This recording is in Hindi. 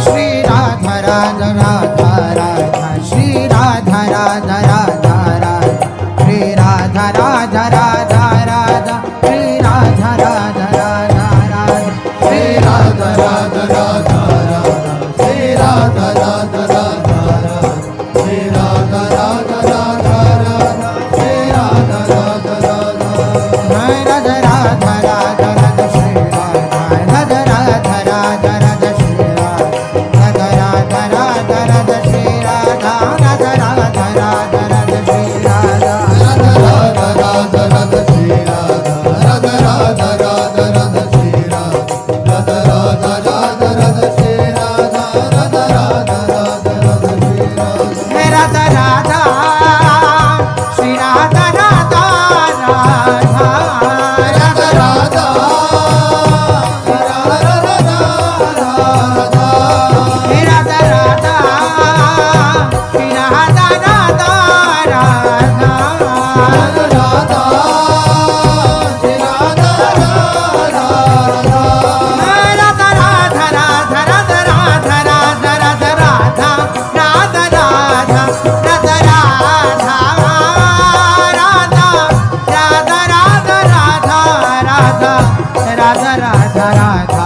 श्री राधा राधा राधा राधा श्री राधा राधा राधा राधा श्री राधा राधा राधा राधा श्री राधा राधा राधा राधा श्री राधा राधा राधा राधा श्री राधा राधा राधा राधा श्री राधा राधा राधा राधा श्री राधा राधा राधा राधा राधा राधा राधा श्री राधा राधा राधा राधा राधा श्री राधा राधा राधा राधा श्री राधा राधा राधा राधा राधा श्री राधा राधा राधा राधा राधा श्री राधा राधा राधा राधा राधा श्री राधा राधा राधा राधा श्री राधा राधा राधा राधा राधा श्री राधा राधा श्री राधा राधा राधा राधा राधा राधा राधा